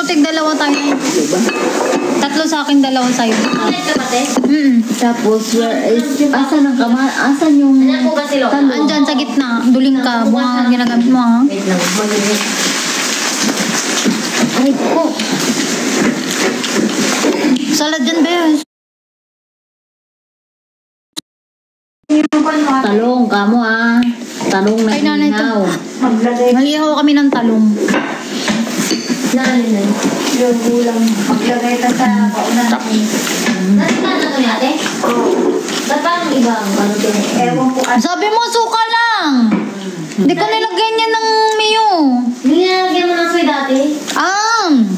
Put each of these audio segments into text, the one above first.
tig-dalawa tayo. Diba? Tatlo sa akin, dalawa sa'yo. Tapos, where is... Asan ang kama? Asan yung... Ayan po ba si Lola? Andyan sa gitna. Duling ka. Bunga ginagamit mo, ha? Wait lang. Ay, ko. Salad dyan, Bes. Talong, kamo Talong na Ay, nanay, hinaw. Malihaw kami ng talong. Naalin na yun. Yung ulam. Maglagay ka sa paunan. Naalin na ito ni ate? Oo. Ba't parang iba ang ano din? Ewan ko. Sabi mo, suka lang. Hindi ko nilagyan niya ng Mio. Hindi nalagyan mo ng soy dati?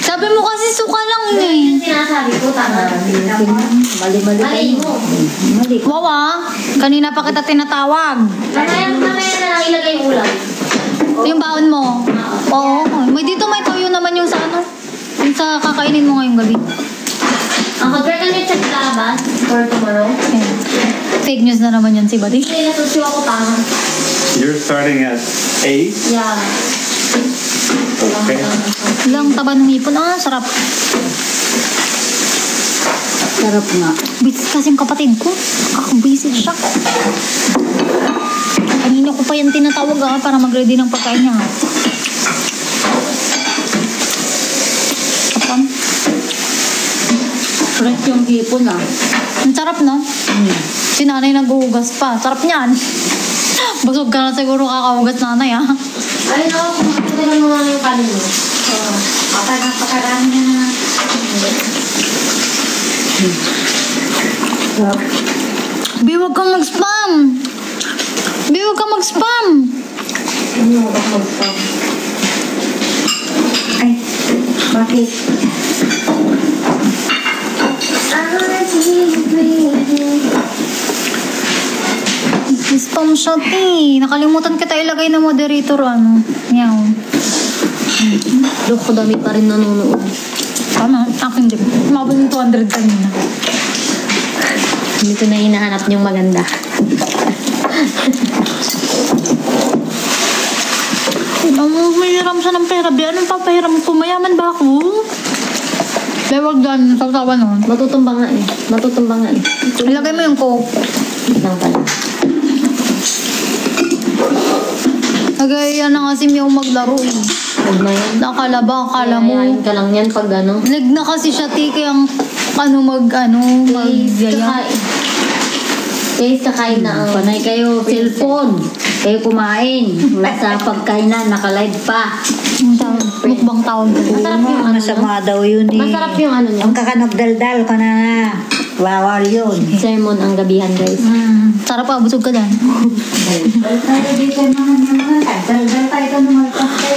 Sabi mo kasi suka lang Yung eh. sinasabi ko, tama. Mali Mali mo. Mali. Wawa, kanina pa kita tinatawag. Mamaya na lang ilagay yung ulam. Yung baon mo. Oo. May dito may toyo naman yung sa ano. Yung sa kakainin mo ngayong gabi. Prepare ka niyo check labas for tomorrow. Ayan. Fake news na naman yan si Buddy. Hindi natusiyo ako tama. You're starting at 8? Yeah. Okay. Lang taba ng ipon. Sarap. Sarap nga. Busy kasi yung kapatid ko. Busy siya. Kanina ko pa yan tinatawag para mag-ready ng pagkain niya. Kapam. Fresh yung hipon Ang sarap, no? Si nanay naghuhugas pa. Sarap niyan. Busog ka na siguro kakahugas nanay, Ay, no. Kumakutin mo lang yung kanin mo. Napakarami na. Bi, huwag kang mag-spam. Bi, huwag kang mag-spam. Ay, bakit? Spam shot eh. Nakalimutan kita ilagay na moderator Yaw. Loko, dami pa rin nanonood. Tama, akin din. Umabot ng 200 kanina. Hindi ko na hinahanap yung maganda. Mahiram siya ng pera. Bi, anong papahiram ko? Mayaman ba ako? Lewag dyan, sasawa nun. Matutumba nga eh. Ilagay mo yung coke. Lang pala. Nagaya na nga si Meow maglaro eh. Huwag na yan. Nakala ba, akala mo. Yayain ka lang yan pag ano. Leg na kasi siya, kaya mag-gaya. Guys, kakain na ang... Panay kayo, cellphone. Kayo kumain. Wala sa pagkainan, naka-live pa. Mukbang tawag. Masarap yung ano. Masama daw yun eh. Masarap yung ano niya. Ang kakanagdaldal ko na nga. Bawal yun. Sermon ang gabihan, guys. Sarap pa, busog ka dyan. Tayo dito naman. Daldal tayo ka naman.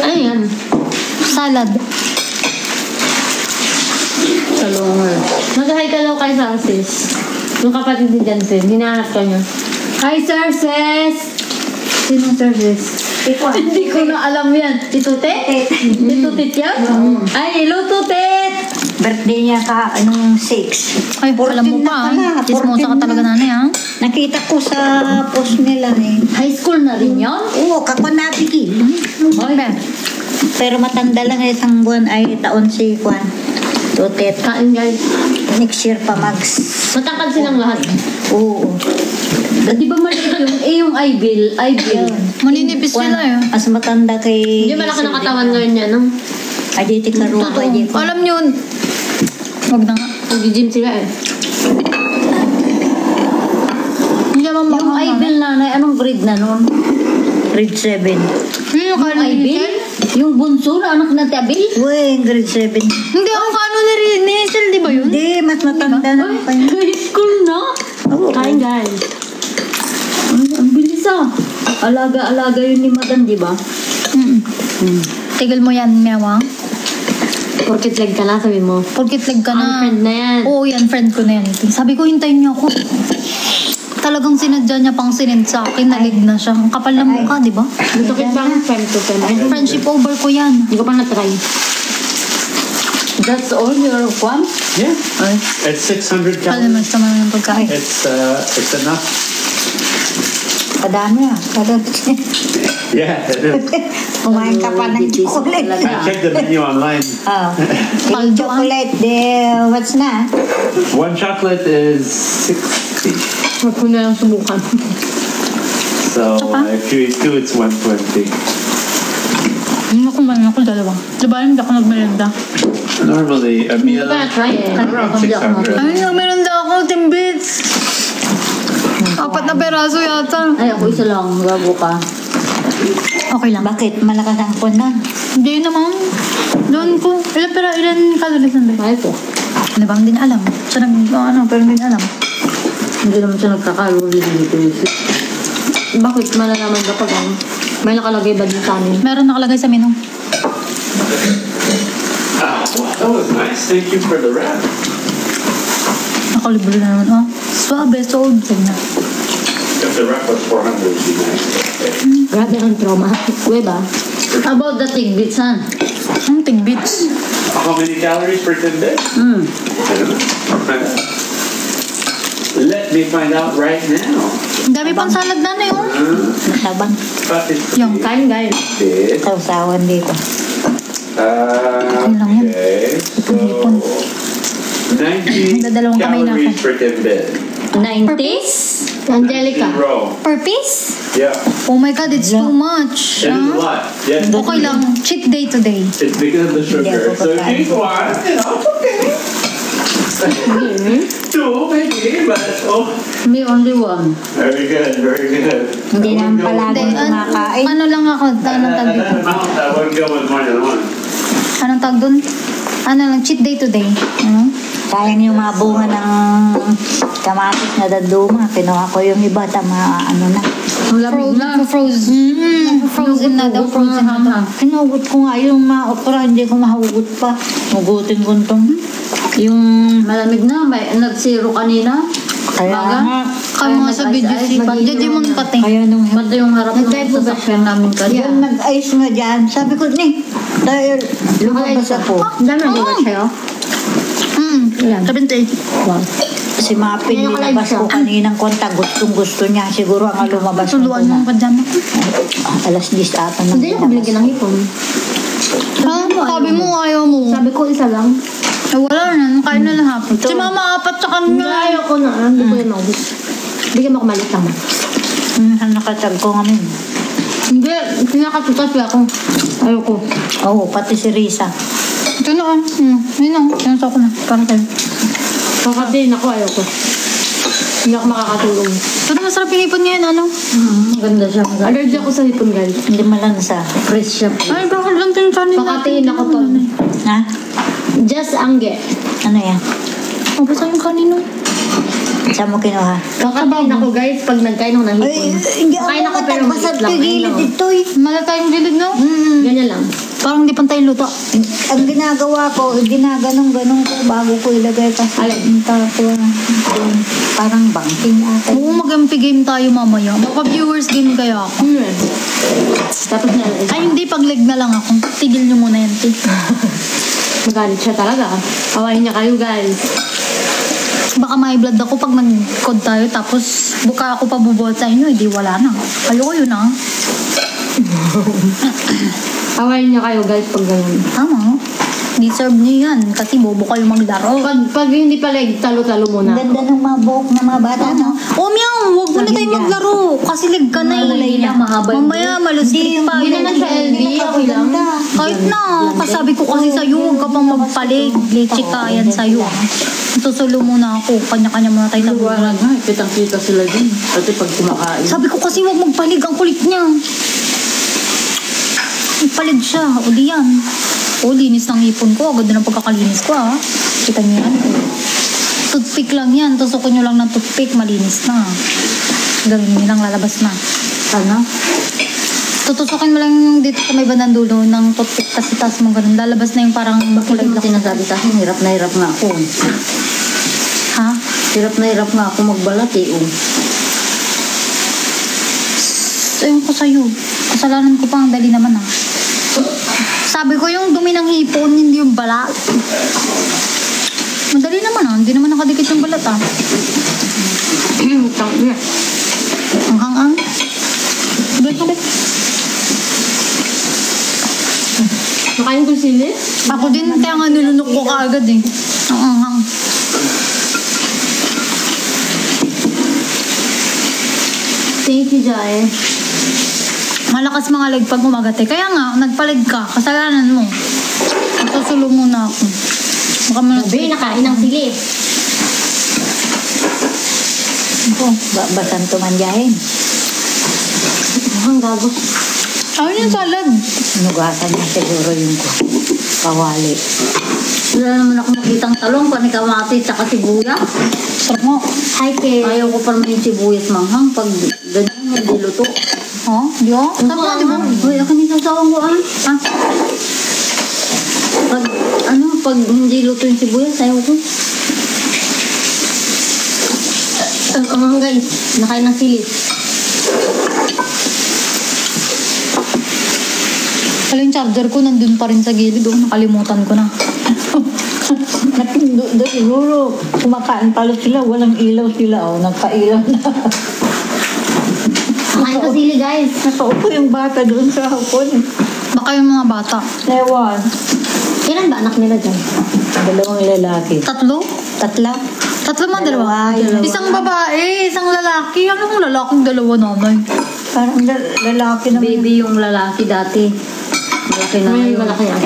Ano yan? Salad. Talongal. Mag-hi ka daw kay Sarsis. Yung kapatid ni Jansen. Hinahanap ka niya. Hi, Sir Ses! Sinong Sir Ses? Hindi ko na alam yan. Si Tutet? Si Tutet yan? Ay, hello Tutet! Birthday niya ka, 6. Ay, alam mo pa. Chismosa ka talaga nanay, Nakita ko sa post nila eh. High school na rin yan? Oo, kako nabigil. Okay. Pero matanda lang isang buwan ay taon si Juan. Tutet. Kain, guys. Next year pa Matangkad silang lahat. Oo. Di ba maliit yung, yung Ibil? Maninipis sila eh. Mas matanda kay... Hindi malaki ng katawan ngayon niya, no? Aditi Karupa. Totoo. Alam nyo, wag na nga. Nag-gym sila eh. Hindi naman Yung Ibil nanay, anong grade na nun? Grade 7. Yung Yung Ibil? Yung bunso na anak na Abil? Uy, grade 7. Hindi ako kaano ni Hazel, di ba yun? Hindi, mas matanda na pa yun. High school na? Oo. Kain, guys. Ang bilis Alaga-alaga yun ni Madam, di ba? Tigil mo yan, Mewa. Porkit leg ka na, sabi mo. Porkit leg ka na. Friend na yan. Oo, yan, friend ko na yan. Sabi ko, hintayin niyo ako. Talagang sinadya niya pang sinend sa akin. Nalig na siya. Ang kapal ng mukha, di ba? Matukit pa ang friend to friend. Friendship over ko yan. Hindi ko pa na-try. That's all your one? Yeah. It's 600 Kala calories. mas naman ng pagkain. It's enough. Kadami ah. Yeah, it is. Kumain ka pa ng chocolate. I checked the menu online. Oh. Yung chocolate, what's na? One chocolate is 60. Huwag ko na lang subukan. So if you eat two, it's 120. Hindi ko man ako dalawa. Diba hindi ako nagmerenda? Normally, a meal Gonna try it. around 600. Ay, nagmerenda ako, timbits. 4 na peraso yata. Ay, ako isa lang. Bago ka. Okay lang. Bakit? Malakas ang phone nun. Hindi naman. Doon ko. Ilan calories na ba? Ay po. Diba, hindi na alam. Siya pero hindi na alam. Hindi naman siya nagkakalori dito. Bakit malalaman kapag may nakalagay ba din sa amin? Meron nakalagay sa menu. That was nice. Thank you for the wrap. Nakalibre na naman. Oh, swabe, sold. Sige na. If the wrap was 400, it'd be nice. Grabe ang trauma. Uwe ba? How about the tidbits, ha? Ang tigbits. How many calories per tidbit? I don't know. Let me find out right now. Ang dami pang salad na yun. Natabang. But it's Yung Kain, guys. bit. Sausawan dito. lang yan. Okay, so Hipon. 90 Dadalawang kamay na calories per tidbit. 90s? Angelica. In a row. Per piece? Yeah, Oh my God, it's too much. it is a Ah? lot. Yeah, Okay lang. Cheat day today. it's because of the sugar. ako So if kakain. you eat one, okay. Two, maybe, but oh, Me only one. very good, very good. Hindi naman palagi Hindi, kumakain. ano lang ako. Anong tag At dito? that amount, I wouldn't go with more than one. Anong tag dun? Ano lang, cheat day today. Ano? Sayang yung mga bunga ng kamatis na daduma. Kinuha ko yung iba, tama ano na. Ang lamig na. Frozen. Frozen na daw. Frozen na daw. Hinugot ko nga yung mga okra, hindi ko mahugot pa. Hugutin ko itong yung Malamig na. May nag-zero kanina. kaya Baga? nga. Kaya mga sa video si Judge mo pati. Kaya nung Ba't yung harap ng Nag-drive ko ba sasakyan namin kanina? yung nag-ice nga dyan, sabi ko, dahil lumabas ako. Dami na ba sa'yo? Ilan? 78. Wow. Si Mapi, Ayun, nilabas siya. ko kaninang konta, gustong-gusto niya. Siguro ang lumabas ko Tuluan mo na. pa dyan. Alas 10 ata nang Hindi ako binigyan ng hipon. Sabi mo ayaw mo. Sabi ko isa lang. Eh, wala na. Kain na lang hapon. Si mama 4 sa kanya. Ayaw ko na. Hindi ko yun maubos. Bigyan mo ako malit lang. Nakatag ko ngamin. Hindi. Pinakatutas ako. Ayaw ko. Oo, pati si Risa. Ito na ah. Yun na. Sinasa ko na. Para tayo. Kakatiin ako. Ayaw ko. Hindi ako makakatulong. Pero masarap yung ipon ngayon, ano? Maganda siya. Allergy ako sa hipon, guys. Hindi malansa. Fresh siya. Ay, bakit lang din kanin Pakatiin ako to. Ha? Just angge. Ano yan? Oh, basta yung kanino. Saan mo kinuha? Kakatiin ako, guys, pag nagkain ako ng hipon. hindi Kain ako pero matagpasat maliit lang. ka gilid Ayun, ito eh. Malata yung gilid, no? Ganyan lang. Parang di pantay luto. Ang ginagawa ko, ginaganong-ganong ko bago ko ilagay kasi yung tapo. Parang banking ata. Oo, mag-MP game tayo mamaya. Baka viewers game kaya ako. Tapos na. Ay, hindi. Pag-leg na lang ako. Tigil nyo muna yan, T. Magalit siya talaga. Kawain niya kayo, guys. Baka may blood ako pag nag-code tayo. Tapos, buka ako pa bubuhat sa inyo. Hindi, wala na. Ayoko yun, ah. Kawain niya kayo, guys, pag ganun. Tama. Deserve nyo yan. Kasi bobo kayo maglaro. Pag hindi pa leg, talo-talo Ang muna. ganda ng mga buhok ng mga bata, no? Oh, meow! Huwag mo na tayo maglaro. Kasi leg ka na eh. Mamaya, malustig pa. Hindi naman siya LV, ako lang. Kahit na. Kasabi ko kasi sa'yo, huwag ka pang magpalig. Leche ka yan sa'yo. Susulo muna ako. Kanya-kanya muna tayo tabuhan. Luwarag nga, kitang-kita sila din. Pati pag kumakain. Sabi ko kasi huwag magpalig. Ang kulit niya. Magpalig siya. Uli yan. O, linis ng ipon ko. Agad na ng pagkakalinis ko, ha. Kita niyo yan. Toothpick lang yan. Tusukin nyo lang ng toothpick. Malinis na. Gawin nyo lang lalabas na. Sana? Tutusukin mo lang yung dito sa may bandang dulo ng toothpick. Kasi tas mo ganun. Lalabas na yung parang kulay black. Sinasabi sa akin, hirap na hirap nga ako. Ha? Hirap na hirap nga ako magbalat eh. Oh. Ayun ko sa'yo. Kasalanan ko pa. Ang dali naman, ha. Sabi ko yung dumi ng hipon, hindi yung balat. Madali naman, ha. Hindi naman nakadikit yung balat, ha. Ang hang-ang. Balik. Nakain ko sili? Ako din, kaya nga nilunok ko kaagad eh. Ang anghang. Thank you, Jai. Malakas mga leg pag umagat eh. Kaya nga, nagpalig ka. Kasalanan mo. Susulo muna ako. Baka Sabi, nakain ng sili. Oh, basan tumanyahin. Ang gago. Ayun yung salad. Nugasan niya siguro yung kawali. Wala naman ako nakitang talong, panikamatis, saka sibuyas. Sarap mo. Hi, Kay. Ayaw ko pa naman yung sibuyas manghang pag ganyan, hindi luto. Oh, di ba? Sarap mo, di ba? Uy, ako ni sasawang ko ah. Pag hindi luto yung sibuyas, ayaw ko. Guys, nakain ng sili. Kala yung charger ko nandun pa rin sa gilid. Oh, nakalimutan ko na. Siguro, kumakain pala sila, walang ilaw sila. Oh, nagpailaw na. Nakain ko sili, guys. Nakaupo yung bata doon sa hapon. Baka yung mga bata. Ewan. Kailan ba anak nila dyan? Dalawang lalaki. Tatlo? Tatla. Tatlo man, dalawa. Isang babae, isang lalaki. Anong lalaking dalawa nanay? Parang lalaki naman. Baby yung lalaki dati. Malaki na May ngayon. malaki yan.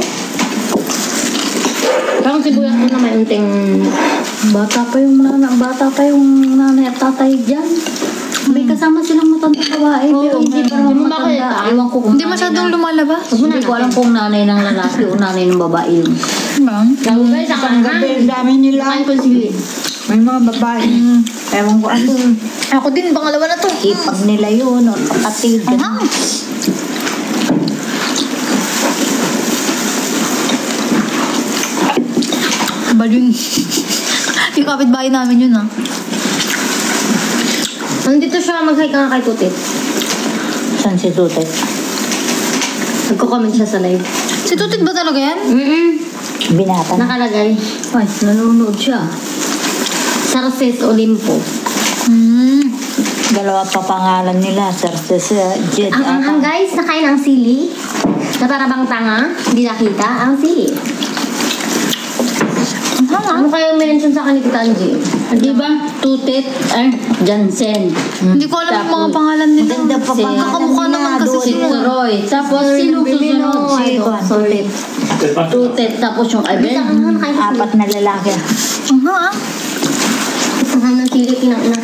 Parang sibuyas ko na may unting... Bata pa yung nanay at tatay dyan. May kasama silang matandang babae. Pero hindi pa naman matanda. Ewan ko kung Hindi masyadong lumalabas. Hindi ko alam kung nanay ng lalaki o nanay ng babae yun. Diba? Gago, guys. Isang gabi, ang dami nila. Nakain ko sili. May mga babae. Ewan ko ano. Ako din, pangalawa na to. Ipag nila yun, o kapatid. Anghang. Baling. Yung kapitbahay namin yun ah. Nandito siya, mag-hi ka nga kay Tutit. San si Tutet? Nagko-comment siya sa live. Si Tutit ba talaga yan? Binata na. Nakalagay. Ay, nanonood siya. Sarces Olimpo. Dalawa pa pangalan nila. Sarces, Jed. Ang guys, nakain ang sili. Na para bang tanga, hindi nakita ang sili. Ano kayo mention sa akin ni Tita Angie? Di ba? Tutit, Jansen. Hindi ko alam yung mga pangalan nila. Ganda pa Si- pangalan Kakamukha nila. naman kasi doon. Si Troy. Tapos sino susunod? Si Juan Tutet. Tutit. Tapos yung Abel. Ano nakain sa sili? Apat na lalaki. Aha ah. Isang ng sili, kinang-ina.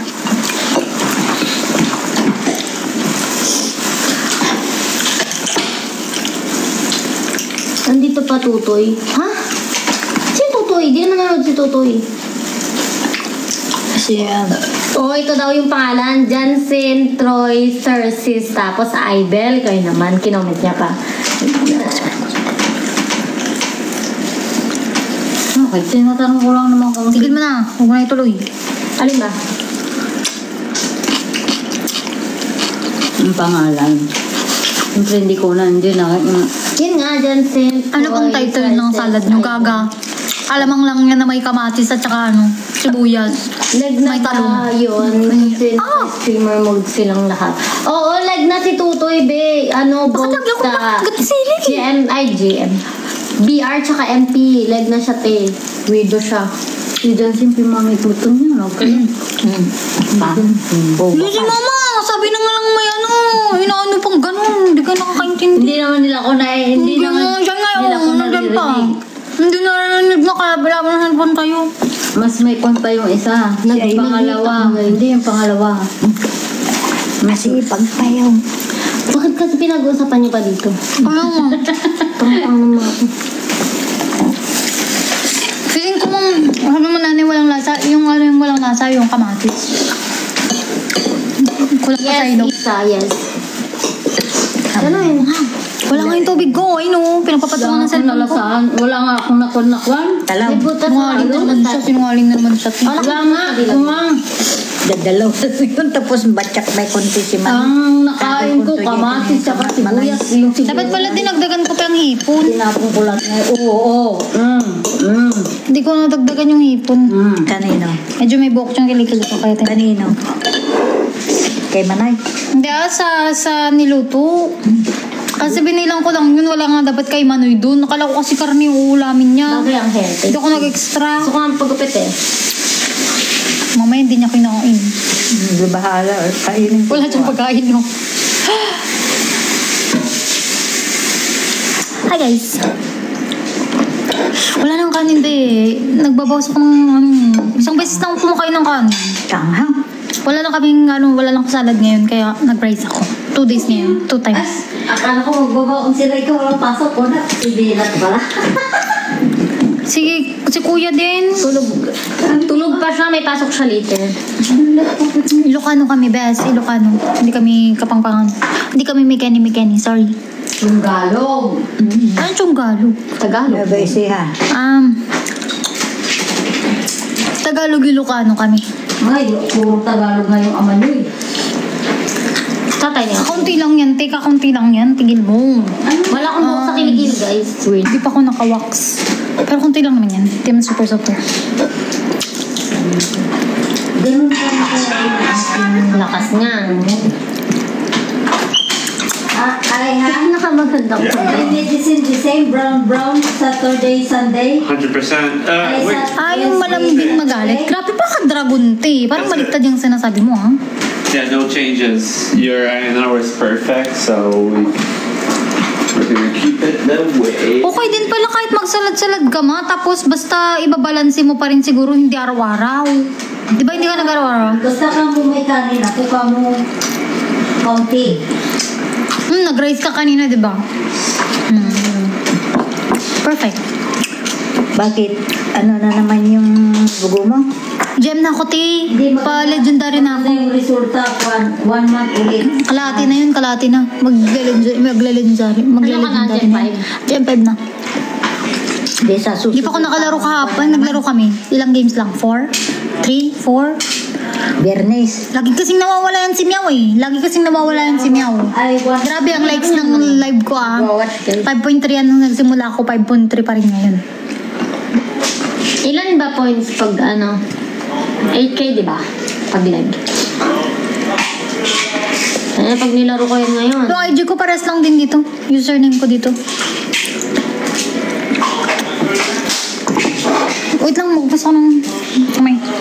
Nandito pa Tutoy. Ha? Si Tutoy? Di na nanonood si Tutoy. Si, Oo, ito daw yung pangalan. Jansen, Troy, Sarces, tapos Ibel. Kayo naman, kinoment niya pa. Okay, tinatanong ko lang naman kung Tigil mo na. Huwag mo na ituloy. Alin ba? yung pangalan. Siyempre hindi ko na, hindi na. Yun nga, Jansen, Troy, Ano pong title ng Sarces, salad nyo? Ibel. Gaga. Alamang lang yan na may kamatis at saka ano, sibuyas. Leg na May ba talong. yun? Kasi streamer mode silang lahat. Oo, leg na si Tutoy, be. Ano, both lagyan ko sa bakit sili? GM. BR tsaka MP. Leg na siya, te. Widow siya. Si Jansen pimamit-muto niya, no? Okay. Lucy mama, sabi na nga lang may ano, inaano pang ganun. Hindi ka nakakaintindi. Hindi naman nila ako na, hindi naman Diyan nga nila ako yun, nandyan pa. naririnig. Hindi narinig na kaya wala mo na handphone tayo. Mas may point pa yung isa. Pangalawa. Hindi yung pangalawa. masipag pa yun. Bakit kasi pinag-uusapan niyo pa dito? Kaya nga. Tama naman ako. Feeling ko mong, ano mo nanay walang lasa, yung ano yung walang lasa, yung kamatis. Kulang pa sa Yes, ilong. Isa, yes. Ano yun? Wala nga yung tubig ko, ay no, pinagpapatungan ng cellphone ko. Nalasaan. Wala nga akong nakunakwan. May butas Sinungaling na naman siya, sinungaling na naman siya. Wala Wala nga. Kumang. Dadalaw sa yun. Tapos batyak may konti si man. Ang nakain ko, kamatis, saka sibuyas. Yung sibuyas. Dapat pala dinagdagan ko pa yung hipon. Tinapong ko lang. Oo. Hindi ko nadagdagan yung hipon. Kanino? Medyo may buhok siyang kilikili ko kaya tayo. Kanino? Kay Manay. Hindi sa niluto. Kasi binilang ko lang yun, wala nga dapat kay Manoy dun. Nakala ko kasi karne yung uulamin niya. Bagay ang healthy. Hindi ako nag-extra. Gusto ko ang pagupit eh. Mamaya hindi niya kinakain. Hindi bahala. Kainin ko. Wala siyang pagkain, no? Hi, guys. Wala nang kanin, be. Nagbabawas ako ng isang beses lang kumakain ng kanin. Tanghang. Wala lang kaming, wala lang salad ngayon, kaya nag-rice ako. 2 days ngayon, 2 times. Akala ko magbabaon sila ikaw walang pasok ko na. Ibilat pala. Si kuya din. Tulog pa siya, may pasok siya later. Ilocano kami, bes. Ilocano. Hindi kami kapangpangan. Hindi kami Mikeni, sorry. Yung galog. Ano yung Tagalog? Tagalog. Nabay siya. Tagalog Ilocano kami. Ay, puro Tagalog nga yung ama niyo eh. Tatay niya. Kaunti lang yan, teka, kaunti lang yan. Tigil mo. Wala akong buhok sa kiligil, guys. Weird. Hindi pa ako naka-wax. Pero kaunti lang naman yan. Hindi man super. Ganun pa lakas niya. Ay ha? Nakamaganda ko. Medicine the same, brown, Saturday, Sunday. 100%. Wait. Yung malambing magalit. Grabe pa ka dragon te. Parang baliktad yung sinasabi mo, ha? Yeah, no changes. Your INR is perfect, so we're gonna keep it that way. Okay din pala kahit magsalad-salad ka ma. Tapos basta ibabalanse mo pa rin siguro hindi araw-araw. Di ba hindi ka nag-araw-araw? Basta kang bumay kanin, ako ka mo kaunti. Nag-rice ka kanina, di ba? Perfect. Bakit? Ano na naman yung bugo mo? Gem na ako, te. Pa-legendary na ako. Yung resulta, one month ulit. Kalahati na yun, kalahati na. Magle-legendary. Magle-legendary Gem na. 5? Gem 5 na. Di sa susunod. Hindi pa ako nakalaro kahapon. Naglaro kami. Ilang games lang? 4? 3? 4? Biyernes. Lagi kasing nawawala yan si Meow eh. Lagi kasing nawawala yan si Meow. Ay, Grabe ang likes ng live ko ah. 5.3 yan nung nagsimula ako. 5.3 pa rin ngayon. Ilan ba points pag 8K, di ba? Pag live. Pag nilaro ko yan ngayon. Yung IG ko pares lang din dito. Username ko dito. Wait lang, magbasa ko ng kamay.